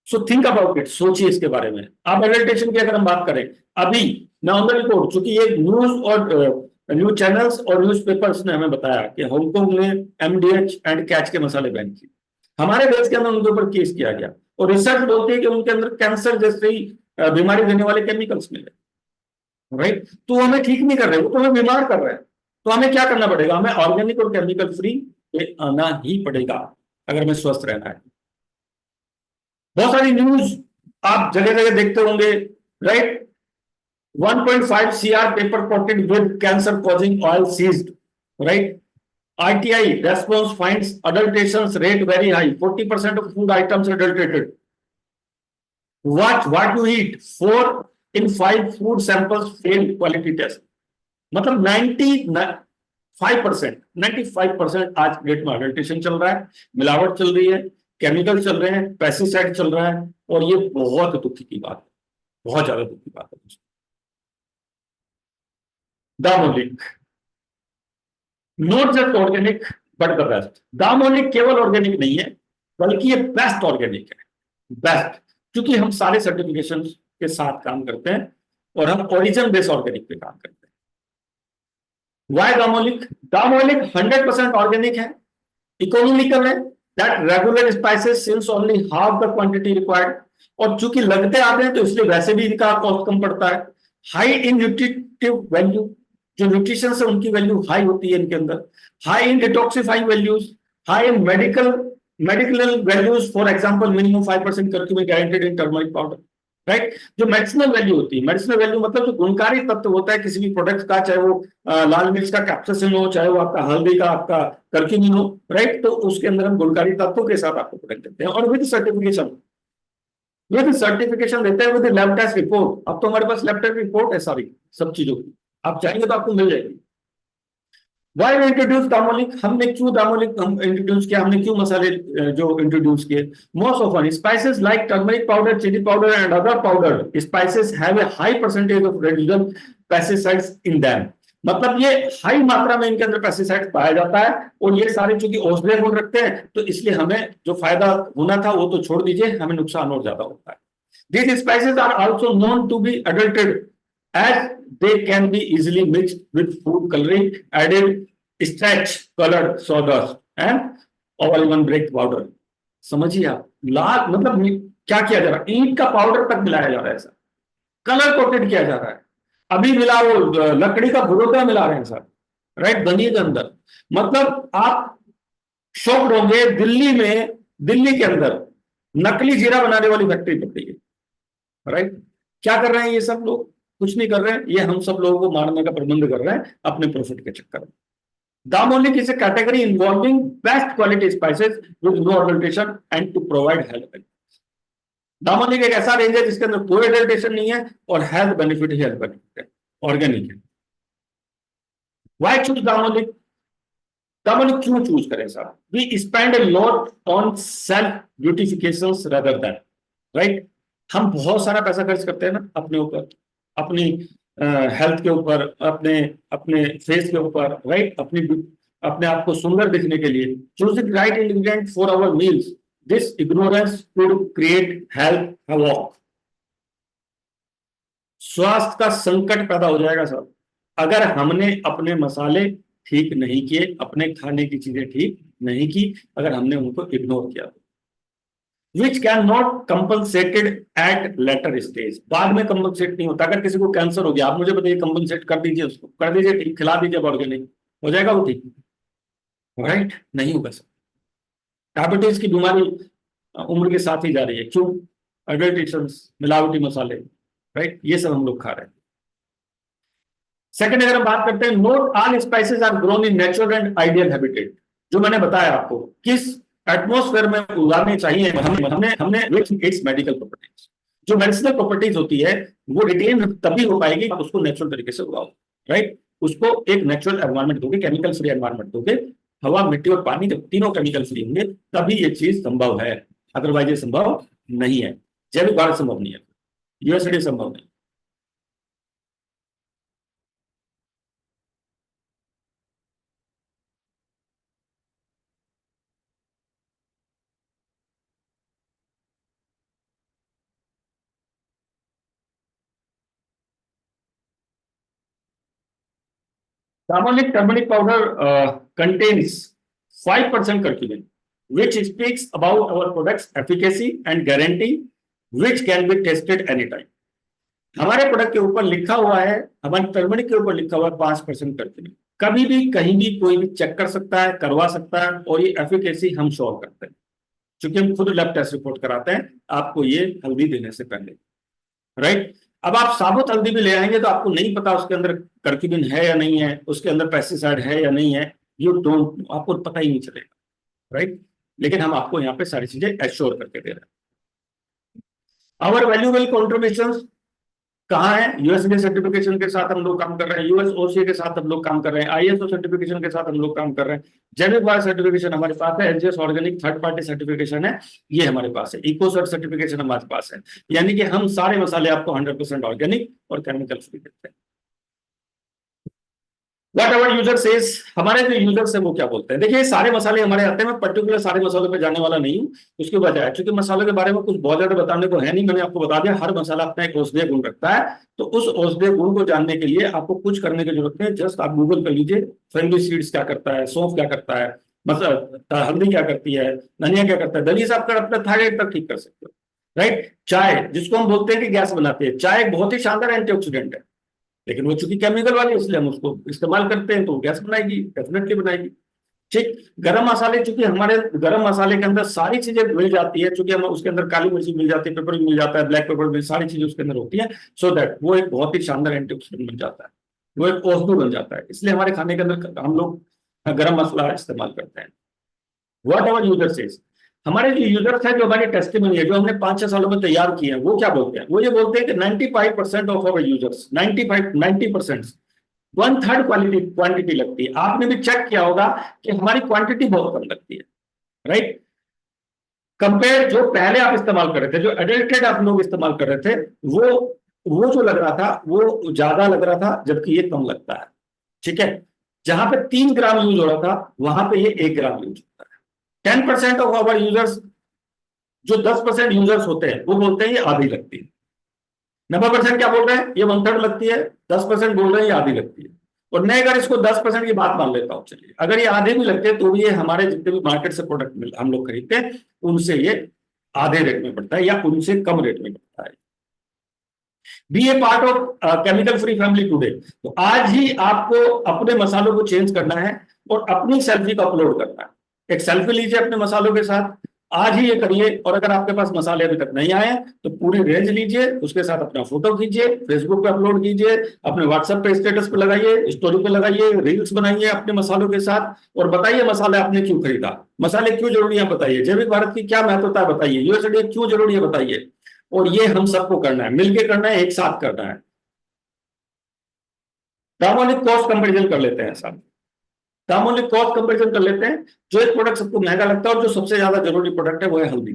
So think about it, सोचिए इसके बारे में। आप एडल्ट्रेशन की अगर हम बात करें, अभी मैं ऑन द रिपोर्ट, चूंकि ये न्यूज और न्यूज चैनल्स और न्यूज पेपर्स ने हमें बताया कि हांगकांग ने MDH एंड कैच के मसाले बैन किए, हमारे देश के अंदर उनके ऊपर केस किया गया, और रिसर्च बोलती है कि उनके अंदर कैंसर जैसे ही बीमारी देने वाले केमिकल्स मिले, राइट। तो हमें ठीक नहीं कर रहे, वो तो हमें बीमार कर रहे हैं। तो हमें क्या करना पड़ेगा? हमें ऑर्गेनिक और केमिकल फ्री आना ही पड़ेगा अगर हमें स्वस्थ रहना है। बहुत सारी न्यूज आप जगह जगह देखते होंगे, right. 1.5 CR pepper coated with cancer causing oil seized, right. RTI response finds adulteration rate very high, 40% of food items adulterated. What you eat, 4 in 5 food samples failed quality test. मतलब 95% आज date में adulteration चल रहा है, मिलावट चल रही है, केमिकल चल रहे हैं, पेस्टिसाइड चल रहा है, और ये बहुत दुख की बात है, बहुत ज्यादा दुख की बात है। Damolik, not just organic but the best. Damolik केवल ऑर्गेनिक नहीं है, बल्कि ये बेस्ट ऑर्गेनिक है, बेस्ट, क्योंकि हम सारे सर्टिफिकेशन के साथ काम करते हैं और हम ओरिजिन बेस्ड ऑर्गेनिक पे काम करते हैं। वाई दामोलिक? दामोलिक 100% ऑर्गेनिक है, इकोनॉमिकल है, that regular spices since only half the quantity required, और चूंकि लगते आते हैं तो इसलिए वैसे भी इनका कॉस्ट कम पड़ता है। हाई इन न्यूट्रिटिव वैल्यू, जो न्यूट्रिशन है उनकी वैल्यू हाई होती है इनके अंदर। High in detoxifying values, high in medical values, for example minimum 5% curcumin guaranteed in turmeric powder, right. जो मेडिसिनल वैल्यू होती है, मेडिसिनल वैल्यू मतलब जो गुणकारी तत्व होता है किसी भी प्रोडक्ट का, चाहे वो लाल मिर्च का कैप्साइसिन हो, चाहे वो आपका हल्दी का आपका कर्क्यूमिन हो, राइट, तो उसके अंदर हम गुणकारी तत्वों के साथ आपको प्रोडक्ट देते हैं, और विद विद सर्टिफिकेशन देते हैं, विद लैब टेस्ट रिपोर्ट। अब तो हमारे पास लैब टेस्ट रिपोर्ट है सारी सब चीजों की, आप चाहेंगे तो आपको मिल जाएगी। वाई इंट्रोड्यूस दामोलिक, हमने क्यों दामोलिक हम इंट्रोड्यूस किया, हमने क्यों मसाले जो इंट्रोड्यूस किए? Most often spices like turmeric powder, chilli powder and other powder spices have a high percentage of residual pesticides in them. मतलब ये हाई मात्रा में इनके अंदर पेस्टिसाइड पाया जाता है, और ये सारे चूंकि औषधीय गुण रखते हैं, तो इसलिए हमें जो फायदा होना था वो तो छोड़ दीजिए, हमें नुकसान और ज्यादा होता है। These spices are also known to be adulterated as they can be easily mixed with food coloring, added stretch colored sawdust and or even baked powder। समझिए आप, लाल मतलब क्या किया जा रहा है, ईंट का पाउडर तक मिलाया जा रहा है सर, कलर कोटेड किया जा रहा है, अभी मिला वो लकड़ी का भुरोटा मिला रहे हैं सर, राइट, बनिए के अंदर। मतलब आप शॉक्ड होंगे, दिल्ली के अंदर नकली जीरा बनाने वाली फैक्ट्री पकड़ी है, राइट। क्या कर रहे हैं ये सब लोग? कुछ नहीं कर रहे हैं, ये हम सब लोगों को मारने का प्रबंध कर रहे हैं अपने प्रॉफिट के चक्कर में। Damolik is a category involving best quality spices with no adulteration and to provide health. Damolik एक ऐसा रेंज है जिसके अंदर कोई अडल्ट्रेशन नहीं है और हेल्थ बेनिफिट ही हेल्थ बेनिफिट है, ऑर्गेनिक है। Why choose Damolik? दामोलिक क्यों चूज करें साहब? We spend a lot on self beautifications rather than, right. हम बहुत सारा पैसा खर्च करते हैं ना अपने ऊपर, अपनी हेल्थ के ऊपर, अपने अपने फेस के ऊपर, राइट, अपने आप को सुंदर दिखने के लिए। Choosing right ingredient for our meals, this ignorance could create health havoc. स्वास्थ्य का संकट पैदा हो जाएगा साहब अगर हमने अपने मसाले ठीक नहीं किए, अपने खाने की चीजें ठीक नहीं की, अगर हमने उनको इग्नोर किया, which cannot compensated at later stage। बाद में कंपनसेट नहीं होता। अगर किसी को कैंसर हो गया, आप मुझे बताइए, कंपनसेट कर दीजिए, उसको कर दीजिए ठीक, खिला दीजिए ऑर्गेनिक, हो जाएगा वो ठीक? राइट, नहीं होगा सर। डायबिटीज की बीमारी उम्र के साथ ही जा रही है, क्यों? अडल्ट्रेशन, मिलावटी मसाले, राइट, ये सब हम लोग खा रहे हैं। सेकंड, अगर हम बात करते हैं, not all spices are grown in natural and ideal habitat. जो मैंने बताया आपको, किस एटमॉस्फेयर में उगाने चाहिए, हमने इट्स मेडिकल प्रॉपर्टीज। जो मेडिसिनल प्रॉपर्टीज होती है वो रिटेन तभी हो पाएगी आप उसको नेचुरल तरीके से उगाओ, राइट। उसको एक नेचुरल एनवायरनमेंट दोगे, केमिकल फ्री एनवायरनमेंट दोगे, हवा, मिट्टी और पानी जब तीनों केमिकल फ्री होंगे तभी ये चीज संभव है, अदरवाइज ये संभव नहीं है। जैविक भारत संभव नहीं है, यूएसडी संभव नहीं। Tamalic turmeric powder contains 5% curcumin, which speaks about our product's efficacy and guarantee, which can be tested anytime। हमारे प्रोडक्ट के ऊपर लिखा हुआ है, हमारे टर्मरिक के ऊपर लिखा हुआ है 5% कर्क्यूमिन। कभी भी कहीं भी कोई भी चेक कर सकता है, करवा सकता है, और ये एफिकेसी हम श्योर करते हैं, क्योंकि हम खुद लैब टेस्ट रिपोर्ट कराते हैं आपको ये हल्दी देने से पहले, राइट। अब आप साबुत हल्दी भी ले आएंगे तो आपको नहीं पता उसके अंदर कर्क्यूमिन है या नहीं है, उसके अंदर पेस्टिसाइड है या नहीं है, यू डोंट, आपको पता ही नहीं चलेगा, राइट। लेकिन हम आपको यहाँ पे सारी चीजें एश्योर करके दे रहे हैं। आवर वैल्यूएबल कॉन्ट्रीब्यूशंस कहाँ है? यूएसडी सर्टिफिकेशन के साथ हम लोग काम कर रहे हैं, यूएसओसी के साथ हम लोग काम कर रहे हैं, आईएसओ सर्टिफिकेशन के साथ हम लोग काम कर रहे हैं, जैविक वायु सर्टिफिकेशन हमारे पास है, NGS organic third party certification है, ये हमारे पास है, इकोसर्ट सर्टिफिकेशन हमारे पास है। यानी कि हम सारे मसाले आपको 100% ऑर्गेनिक और केमिकल फ्री देते हैं। What our user says, हमारे जो यूजर्स है वो क्या बोलते हैं? देखिए, सारे मसाले हमारे आते हैं, मैं पर्टिकुलर सारे मसालों पे जाने वाला नहीं हूँ। उसकी वजह है क्योंकि मसालों के बारे में कुछ बहुत ज्यादा बताने को है नहीं, मैंने आपको बता दिया हर मसाला अपना एक औषधीय गुण रखता है। तो उस औषधीय गुण को जानने के लिए आपको कुछ करने की जरूरत नहीं, जस्ट आप गूगल कर लीजिए, फैमिली सीड्स क्या करता है, सौंफ क्या करता है, हल्दी क्या करती है, धनिया क्या करता है, धनिया से आप अपना थायराइड तक ठीक कर सकते हो, राइट। चाय, जिसको हम बोलते हैं कि गैस बनाती है, चाय एक बहुत ही शानदार एंटीऑक्सीडेंट है, लेकिन वो चूंकि केमिकल वाली, इसलिए हम उसको इस्तेमाल करते हैं, तो गैस बनाएगी, डेफिनेटली बनाएगी, ठीक। गरम मसाले, चूंकि हमारे गरम मसाले के अंदर सारी चीजें मिल जाती है, चूंकि हम उसके अंदर काली मिर्ची मिल जाती है, पेपर भी मिल जाता है, ब्लैक पेपर भी, सारी चीजें उसके अंदर होती है, सो दैट वो एक बहुत ही शानदार एंटीऑक्सीडेंट बन जाता है, वो एक औषधि बन जाता है। इसलिए हमारे खाने के अंदर हम लोग गरम मसाला इस्तेमाल करते हैं। व्हाट आवर यूजर सेज, हमारे जो यूजर्स हैं, जो हमारी टेस्टिमनी है, जो हमने 5-6 सालों में तैयार किए हैं, वो क्या बोलते हैं? वो ये बोलते हैं कि 95% ऑफ अवर यूजर्स, 90%, 1/3 क्वांटिटी लगती है। आपने भी चेक किया होगा कि हमारी क्वांटिटी बहुत कम लगती है, राइट? कंपेयर जो पहले आप इस्तेमाल कर रहे थे, जो एडल्टेड आप लोग इस्तेमाल कर रहे थे, वो जो लग रहा था वो ज्यादा लग रहा था, जबकि ये कम लगता है। ठीक है, जहां पे 3 ग्राम यूज हो रहा था, वहां पे ये 1 ग्राम यूज होता है। 10% ऑफ आवर यूजर्स, जो 10% यूजर्स होते हैं, वो बोलते हैं ये आधी लगती है। 90% क्या बोल रहे हैं? ये 1/3 लगती है। 10% बोल रहे हैं ये आधी लगती है। और मैं अगर इसको 10% की बात मान लेता हूं, चलिए, अगर ये आधे भी लगते हैं तो भी ये हमारे जितने भी मार्केट से प्रोडक्ट हम लोग खरीदते हैं, उनसे ये आधे रेट में पड़ता है या उनसे कम रेट में पड़ता है। Be a part of chemical free family today. तो आज ही आपको अपने मसालों को चेंज करना है और अपनी सेल्फी को अपलोड करना है। एक सेल्फी लीजिए अपने मसालों के साथ, आज ही ये करिए। और अगर आपके पास मसाले अभी तक नहीं आए तो पूरी रेंज लीजिए, उसके साथ अपना फोटो खींचिए, फेसबुक पे अपलोड कीजिए, अपने व्हाट्सएप पे स्टेटस पे लगाइए, स्टोरी पे लगाइए, रील्स बनाइए अपने मसालों के साथ और बताइए मसाले आपने क्यों खरीदा, मसाले क्यों जरूरी है बताइए, जैविक भारत की क्या महत्वता है बताइए, यूएसडी क्यों जरूरी है बताइए। और ये हम सबको करना है, मिलकर करना है, एक साथ करना है। दामोलिक कॉस्ट कंपेरिजन कर लेते हैं साहब, दामोलिक कॉस्ट कंपेरिजन कर लेते हैं। जो एक प्रोडक्ट सबको महंगा लगता है और जो सबसे ज्यादा जरूरी प्रोडक्ट है वो है हल्दी।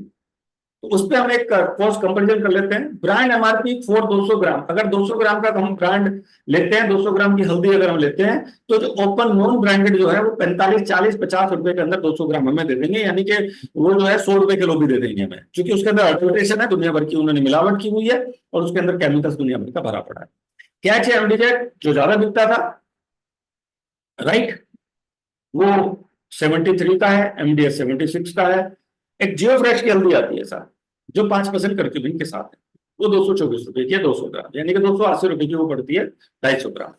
तो उस पर हम एक कॉस्ट कंपेरिजन कर लेते हैं। ब्रांड एमआरपी फॉर 200 ग्राम, अगर 200 ग्राम का हम ब्रांड लेते हैं, 200 ग्राम की हल्दी अगर हम लेते हैं, तो जो ओपन नॉन ब्रांडेड जो है वो 45, 40, 50 रुपए के अंदर 200 ग्राम हमें दे देंगे, यानी कि वो जो है 100 रुपए किलो भी दे देंगे हमें, क्योंकि उसके अंदर अडल्ट्रेशन है, दुनिया भर की उन्होंने मिलावट की हुई है और उसके अंदर केमिकल्स दुनिया भर का भरा पड़ा है। कैच है एमडीजेड जो ज्यादा बिकता था, राइट, वो 73 का है, एमडीएस 76 का है। एक जियो फ्रेश की हल्दी आती है सर, जो 5% कर्क्यूमिन के साथ है, वो 224 रुपए की है 200 ग्राम, यानी कि 280 रुपए की वो पड़ती है 250 ग्राम।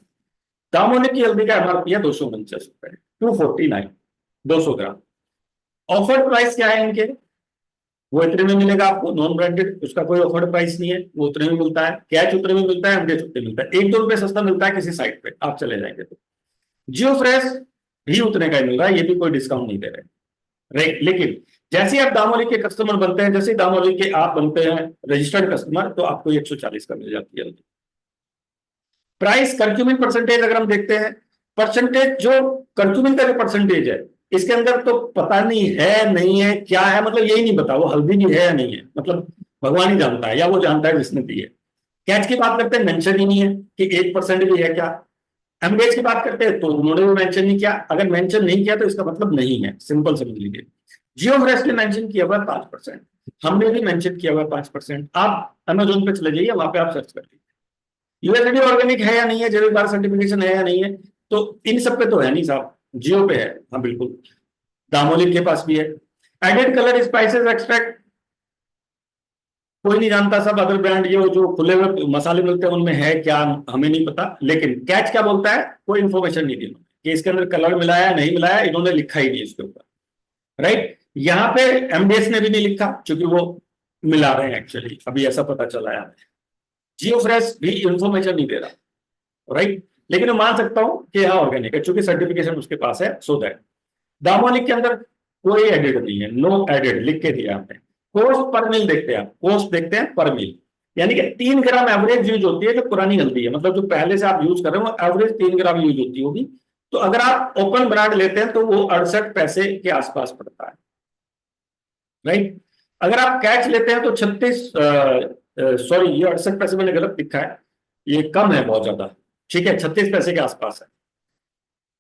दामोनिक की हल्दी का एमआरपी है 249 रुपए, 249, 200 ग्राम। ऑफर प्राइस क्या है इनके? वो इतने में मिलेगा आपको, नॉन ब्रांडेड, उसका कोई ऑफर प्राइस नहीं है, वो उतने में मिलता है। कैच उतने में मिलता है, एमडीएच उतने मिलता है। 1-2 रुपए सस्ता मिलता है किसी साइट पे आप चले जाएंगे तो। जियो फ्रेश भी उतने का ही मिल रहा है, ये भी कोई डिस्काउंट नहीं दे रहे, राइट। लेकिन जैसे आप दामोली के कस्टमर बनते हैं, जैसे दामोली के आप बनते हैं रजिस्टर्ड कस्टमर, तो आपको 140 का मिल जाती है। प्राइस कर्क्यूमिन परसेंटेज अगर हम देखते हैं, परसेंटेज जो कर्क्यूमिन का जो परसेंटेज है, इसके अंदर तो पता नहीं है, नहीं है, क्या है, मतलब यही नहीं पता वो हल्दी भी है या नहीं है, मतलब भगवान ही जानता है या वो जानता है जिसने दी है। कैच की बात करते हैं, मेंशन ही नहीं है कि 1% भी है क्या। एमडीएच की बात करते हैं तो उन्होंने भी मेंशन नहीं किया, अगर मेंशन नहीं किया तो इसका मतलब नहीं है, सिंपल समझ लीजिए। जियो फ्रेश ने मेंशन किया हुआ 5%, हमने भी मेंशन किया हुआ 5%। आप अमेजोन पे चले जाइए, वहां पे आप सर्च कर लीजिए यूएसडी ऑर्गेनिक है या नहीं है, जैविक भारत सर्टिफिकेशन है या नहीं है, तो इन सब पे तो है नहीं साहब, जियो पे है, हाँ बिल्कुल। दामोलिक के पास भी है। एडेड कलर स्पाइसेस एक्सट्रैक्ट कोई नहीं जानता सब, अदर ब्रांड ये जो खुले हुए मसाले मिलते हैं उनमें है क्या हमें नहीं पता। लेकिन कैच क्या बोलता है, कोई इंफॉर्मेशन नहीं दी कि इसके अंदर कलर मिलाया नहीं मिलाया, इन्होंने लिखा ही नहीं इसके ऊपर, राइट। यहाँ पे एमडीएस ने भी नहीं लिखा क्योंकि वो मिला रहे हैं एक्चुअली, अभी ऐसा पता चला है। जियो फ्रेश भी इंफॉर्मेशन नहीं दे रहा, राइट। लेकिन मैं मान सकता हूं कि हाँ ऑर्गेनिक है, चूंकि सर्टिफिकेशन उसके पास है, सो दैट। दामोलिक के अंदर कोई एडेड नहीं है, नो एडेड लिख के दिया आपने। कोस्ट पर मिल देखते हैं, कोस्ट देखते हैं पर मिल, यानी कि 3 ग्राम एवरेज यूज होती है जो पुरानी हल्दी है, मतलब जो पहले से आप यूज कर रहे हो एवरेज 3 ग्राम यूज होती होगी। तो अगर आप ओपन ब्रांड लेते हैं तो वो 68 पैसे के आसपास पड़ता है, राइट। अगर आप कैच लेते हैं तो 36, सॉरी ये 68 पैसे मैंने गलत लिखा है, ये कम है बहुत ज्यादा, ठीक है, 36 पैसे के आसपास है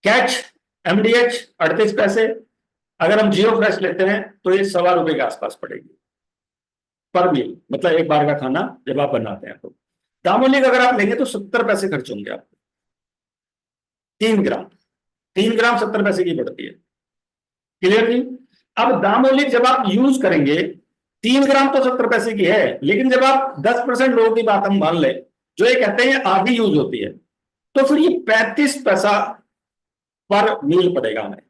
कैच। एमडीएच 38 पैसे। अगर हम जियो फ्रेश लेते हैं तो ये ₹1.25 के आसपास पड़ेगी पर मील, मतलब एक बार का खाना जब आप बनाते हैं तो। दामोलिक अगर आप लेंगे तो 70 पैसे खर्च होंगे आपको, 3 ग्राम, 3 ग्राम 70 पैसे की पड़ती है, क्लियर नहीं। अब दामोलिक जब आप यूज करेंगे, 3 ग्राम तो 70 पैसे की है, लेकिन जब आप 10% लोगों की बात हम मान लें जो ये कहते हैं आधी यूज होती है, तो फिर ये 35 पैसा पर मील पड़ेगा हमें।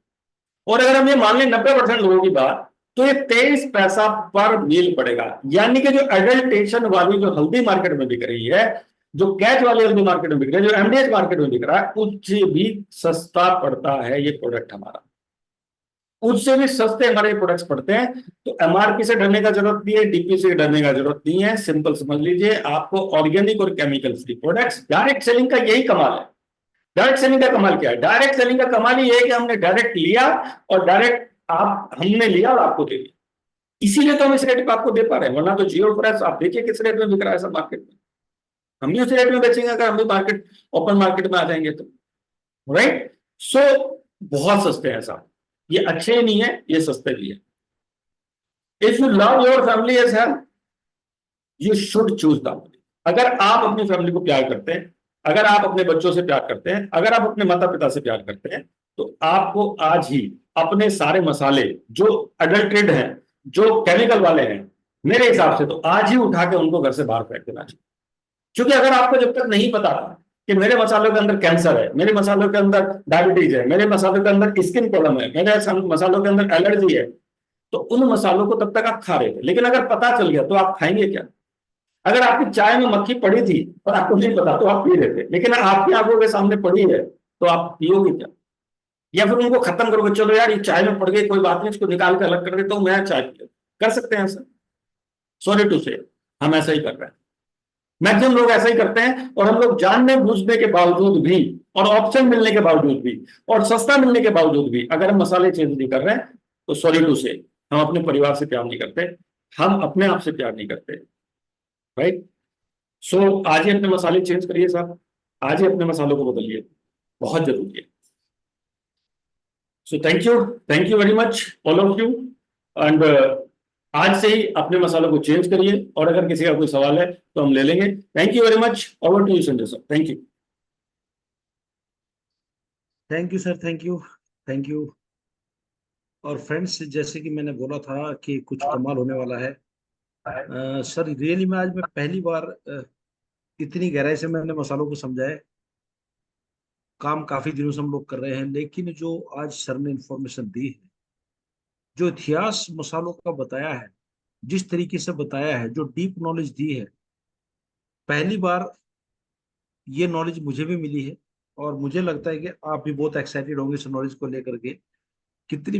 और अगर हम ये मान लें 90% लोगों की बात, तो ये 23 पैसा पर मील पड़ेगा। यानी कि जो एडल्टेशन वाली जो हल्दी मार्केट में बिक रही है, जो कैच वाली हल्दी मार्केट में बिक रही है, जो एमडीएच मार्केट में बिक रहा है, उससे भी सस्ता पड़ता है ये प्रोडक्ट हमारा। उससे भी सस्ते हमारे प्रोडक्ट्स पड़ते हैं। तो एमआरपी से डरने का जरूरत नहीं है, डीपी से डरने का जरूरत नहीं है। सिंपल समझ लीजिए, आपको ऑर्गेनिक और chemical free products. Direct selling का यही कमाल है। डायरेक्ट सेलिंग का कमाल क्या है? डायरेक्ट सेलिंग का कमाल ही है कि हमने डायरेक्ट लिया और डायरेक्ट आप हमने लिया और आपको दे दिया। इसीलिए तो हम इस रेट पे आपको दे पा रहे हैं, वरना तो जियो फ्रेश आप देखिए किस रेट में बिक रहा है सब मार्केट में। हम भी उसी रेट में बेचेंगे अगर हम भी मार्केट ओपन मार्केट में आ जाएंगे तो। राइट। सो बहुत सस्ते हैं साहब, ये अच्छे ही नहीं है, ये सस्ते भी है। If you love your family as health, you should choose the. अगर आप अपनी फैमिली को प्यार करते हैं, अगर आप अपने बच्चों से प्यार करते हैं, अगर आप अपने माता पिता से प्यार करते हैं, तो आपको आज ही अपने सारे मसाले जो अडल्ट्रेट हैं, जो केमिकल वाले हैं, मेरे हिसाब से तो आज ही उठा के उनको घर से बाहर फेंक देना चाहिए। क्योंकि अगर आपको जब तक नहीं पता कि मेरे मसालों के अंदर कैंसर है, मेरे मसालों के अंदर डायबिटीज है, मेरे मसालों के अंदर स्किन प्रॉब्लम है, मेरे मसालों के अंदर एलर्जी है, तो उन मसालों को तब तक आप खा रहे थे। लेकिन अगर पता चल गया तो आप खाएंगे क्या? अगर आपकी चाय में मक्खी पड़ी थी और आपको नहीं पता तो आप पी रहे थे, लेकिन आपकी आंखों के सामने पड़ी है तो आप पियोगे क्या? या फिर उनको खत्म करोगे, चलो यार ये चाय में पड़ गई, कोई बात नहीं, इसको निकाल के अलग कर देता हूं, मैं चाय पी कर सकते हैं ऐसा? सॉरी टू से, हम ऐसा ही कर रहे हैं। मैक्सिमम लोग ऐसा ही करते हैं। और हम लोग जानने बूझने के बावजूद भी, और ऑप्शन मिलने के बावजूद भी, और सस्ता मिलने के बावजूद भी, अगर हम मसाले चेंज नहीं कर रहे हैं तो सॉरी टू से, हम अपने परिवार से प्यार नहीं करते, हम अपने आप से प्यार नहीं करते। राइट। सो आज ही अपने मसाले चेंज करिए साहब, आज ही अपने मसालों को बदलिए, बहुत जरूरी है। So thank you very much all of you. And आज से ही अपने मसालों को चेंज करिए, और अगर किसी का कोई सवाल है तो हम ले लेंगे। Thank you very much. Over to you Sanjay sir. Thank you. Thank you sir, thank you, thank you. और फ्रेंड्स, जैसे कि मैंने बोला था कि कुछ कमाल होने वाला है। सर रियली में आज मैं पहली बार इतनी गहराई से मैंने मसालों को समझा है। काम काफी दिनों से हम लोग कर रहे हैं, लेकिन जो आज सर ने इंफॉर्मेशन दी है, जो इतिहास मसालों का बताया है, जिस तरीके से बताया है, जो डीप नॉलेज दी है, पहली बार ये नॉलेज मुझे भी मिली है। और मुझे लगता है कि आप भी बहुत एक्साइटेड होंगे इस नॉलेज को लेकर के। कितनी